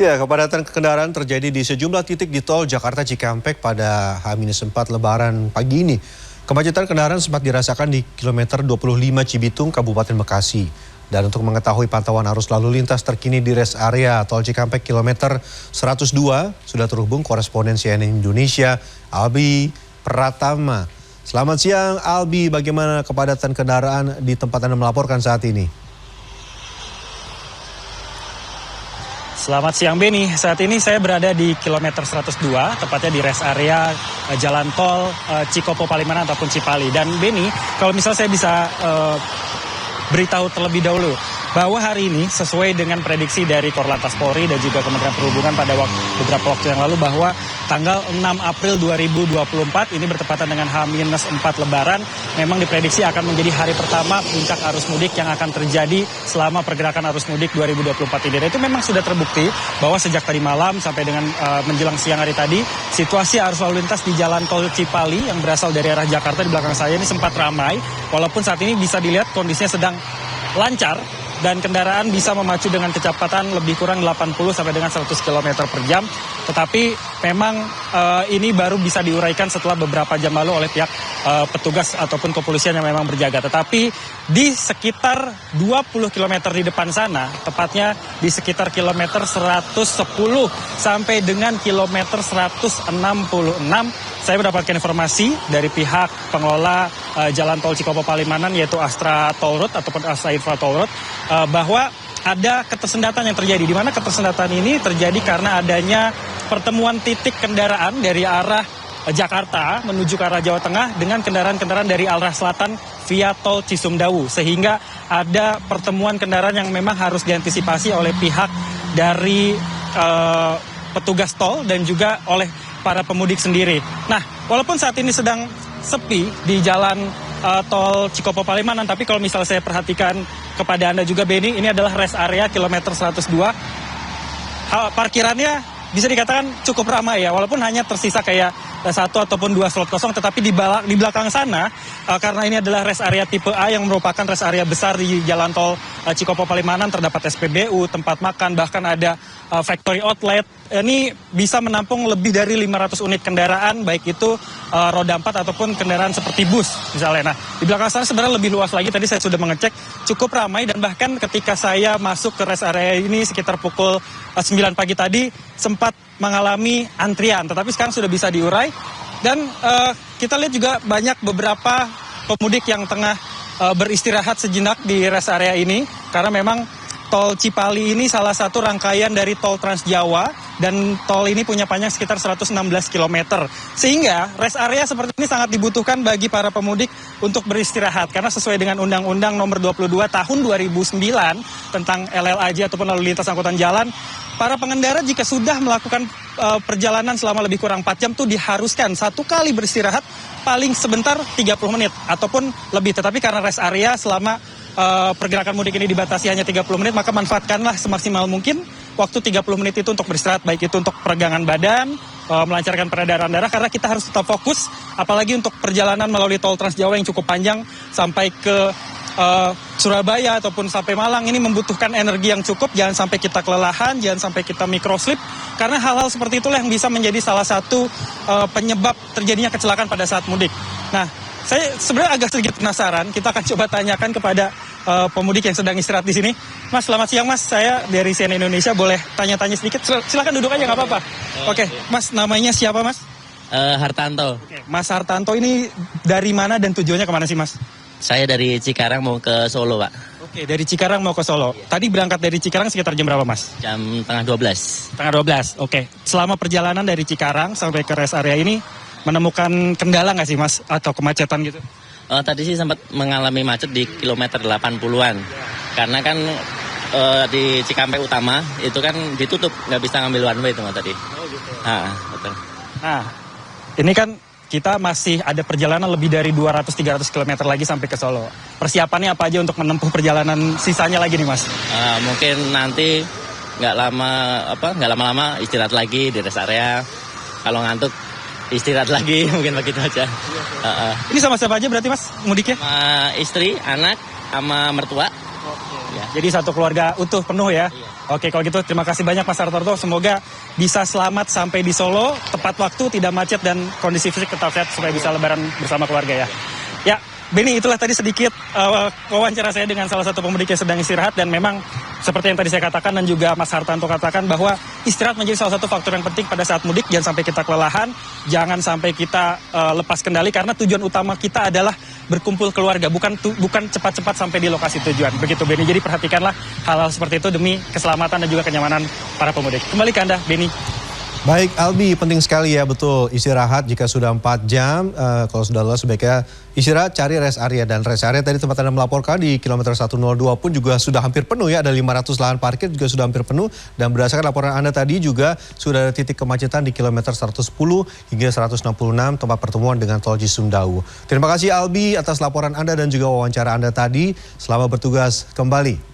Ya, kepadatan kendaraan terjadi di sejumlah titik di tol Jakarta Cikampek pada H-4 Lebaran pagi ini. Kemacetan kendaraan sempat dirasakan di kilometer 25 Cibitung, Kabupaten Bekasi. Dan untuk mengetahui pantauan arus lalu lintas terkini di rest area tol Cikampek kilometer 102, sudah terhubung koresponden CNN Indonesia, Albi Pratama. Selamat siang, Albi. Bagaimana kepadatan kendaraan di tempat Anda melaporkan saat ini? Selamat siang Beni, saat ini saya berada di kilometer 102, tepatnya di rest area jalan tol Cikopo Palimanan ataupun Cipali. Dan Beni, kalau misalnya saya bisa beritahu terlebih dahulu bahwa hari ini sesuai dengan prediksi dari Korlantas Polri dan juga Kementerian Perhubungan pada beberapa waktu yang lalu bahwa tanggal 6 April 2024 ini bertepatan dengan H-4 Lebaran memang diprediksi akan menjadi hari pertama puncak arus mudik yang akan terjadi selama pergerakan arus mudik 2024 ini. Dan itu memang sudah terbukti bahwa sejak tadi malam sampai dengan menjelang siang hari tadi situasi arus lalu lintas di jalan tol Cipali yang berasal dari arah Jakarta di belakang saya ini sempat ramai, walaupun saat ini bisa dilihat kondisinya sedang lancar dan kendaraan bisa memacu dengan kecepatan lebih kurang 80 sampai dengan 100 km per jam. Tetapi memang ini baru bisa diuraikan setelah beberapa jam lalu oleh pihak petugas ataupun kepolisian yang memang berjaga. Tetapi di sekitar 20 km di depan sana, tepatnya di sekitar kilometer 110 sampai dengan kilometer 166, saya mendapatkan informasi dari pihak pengelola jalan tol Cikopo Palimanan yaitu Astra Toll Road ataupun Astra Infra Toll Road bahwa ada ketersendatan yang terjadi, di mana ketersendatan ini terjadi karena adanya pertemuan titik kendaraan dari arah Jakarta menuju ke arah Jawa Tengah dengan kendaraan-kendaraan dari arah selatan via tol Cisumdawu, sehingga ada pertemuan kendaraan yang memang harus diantisipasi oleh pihak dari petugas tol dan juga oleh para pemudik sendiri. Nah, walaupun saat ini sedang sepi di jalan tol Cikopo Palimanan, tapi kalau misalnya saya perhatikan kepada Anda juga Beni, ini adalah rest area kilometer 102. Parkirannya bisa dikatakan cukup ramai ya, walaupun hanya tersisa kayak satu ataupun dua slot kosong, tetapi di belakang sana karena ini adalah rest area tipe A yang merupakan rest area besar di jalan tol Cikopo Palimanan, terdapat SPBU, tempat makan, bahkan ada factory outlet. Ini bisa menampung lebih dari 500 unit kendaraan, baik itu roda 4 ataupun kendaraan seperti bus misalnya. Nah, di belakang sana sebenarnya lebih luas lagi, tadi saya sudah mengecek cukup ramai, dan bahkan ketika saya masuk ke rest area ini sekitar pukul 9 pagi tadi sempat mengalami antrian, tetapi sekarang sudah bisa diurai. Dan kita lihat juga banyak beberapa pemudik yang tengah beristirahat sejenak di rest area ini, karena memang tol Cipali ini salah satu rangkaian dari tol Trans Jawa, dan tol ini punya panjang sekitar 116 km. Sehingga rest area seperti ini sangat dibutuhkan bagi para pemudik untuk beristirahat. Karena sesuai dengan Undang-Undang Nomor 22 Tahun 2009 tentang LLAJ ataupun lalu lintas angkutan jalan, para pengendara jika sudah melakukan perjalanan selama lebih kurang 4 jam itu diharuskan satu kali beristirahat paling sebentar 30 menit ataupun lebih. Tetapi karena rest area selama pergerakan mudik ini dibatasi hanya 30 menit, maka manfaatkanlah semaksimal mungkin waktu 30 menit itu untuk beristirahat, baik itu untuk peregangan badan, melancarkan peredaran darah, karena kita harus tetap fokus, apalagi untuk perjalanan melalui tol Trans Jawa yang cukup panjang sampai ke Surabaya ataupun sampai Malang. Ini membutuhkan energi yang cukup, jangan sampai kita kelelahan, jangan sampai kita microslip, karena hal-hal seperti itulah yang bisa menjadi salah satu penyebab terjadinya kecelakaan pada saat mudik. Nah, saya sebenarnya agak sedikit penasaran, kita akan coba tanyakan kepada pemudik yang sedang istirahat di sini. Mas, selamat siang Mas, saya dari CNN Indonesia, boleh tanya-tanya sedikit? Silakan duduk aja, nggak apa-apa. Oke, Mas, namanya siapa Mas? Hartanto. Oke, Mas Hartanto ini dari mana dan tujuannya kemana sih Mas? Saya dari Cikarang mau ke Solo, Pak. Oke, dari Cikarang mau ke Solo. Tadi berangkat dari Cikarang sekitar jam berapa Mas? Jam tengah 12. Tengah 12, oke. Selama perjalanan dari Cikarang sampai ke rest area ini, menemukan kendala nggak sih Mas? Atau kemacetan gitu? Tadi sih sempat mengalami macet di kilometer 80-an. Karena kan di Cikampek Utama itu kan ditutup, nggak bisa ngambil one way itu Mas tadi. Oh gitu. Betul. Nah, ini kan kita masih ada perjalanan lebih dari 200-300 km lagi sampai ke Solo. Persiapannya apa aja untuk menempuh perjalanan sisanya lagi nih Mas? Mungkin nanti nggak lama-lama istirahat lagi di rest area. Kalau ngantuk istirahat lagi, mungkin begitu aja. Ini sama siapa aja berarti Mas mudiknya? Sama istri, anak, sama mertua. Ya. Jadi satu keluarga utuh penuh ya? Iya. Oke, kalau gitu terima kasih banyak Mas Hartarto. Semoga bisa selamat sampai di Solo, tepat waktu, tidak macet, dan kondisi fisik tetap sehat supaya bisa lebaran bersama keluarga ya. Ya, Benny, itulah tadi sedikit wawancara saya dengan salah satu pemudik yang sedang istirahat, dan memang seperti yang tadi saya katakan dan juga Mas Hartanto katakan bahwa istirahat menjadi salah satu faktor yang penting pada saat mudik. Jangan sampai kita kelelahan, jangan sampai kita lepas kendali, karena tujuan utama kita adalah berkumpul keluarga, bukan cepat-cepat sampai di lokasi tujuan. Begitu, Benny. Jadi perhatikanlah hal-hal seperti itu demi keselamatan dan juga kenyamanan para pemudik. Kembali ke Anda, Benny. Baik, Albi, penting sekali ya, betul. Istirahat jika sudah 4 jam, kalau sudah lelah sebaiknya istirahat, cari rest area. Dan rest area tadi tempat Anda melaporkan di kilometer 102 pun juga sudah hampir penuh ya, ada 500 lahan parkir juga sudah hampir penuh. Dan berdasarkan laporan Anda tadi juga sudah ada titik kemacetan di kilometer 110 hingga 166 tempat pertemuan dengan tol Cisumdawu. Terima kasih Albi atas laporan Anda dan juga wawancara Anda tadi. Selamat bertugas kembali.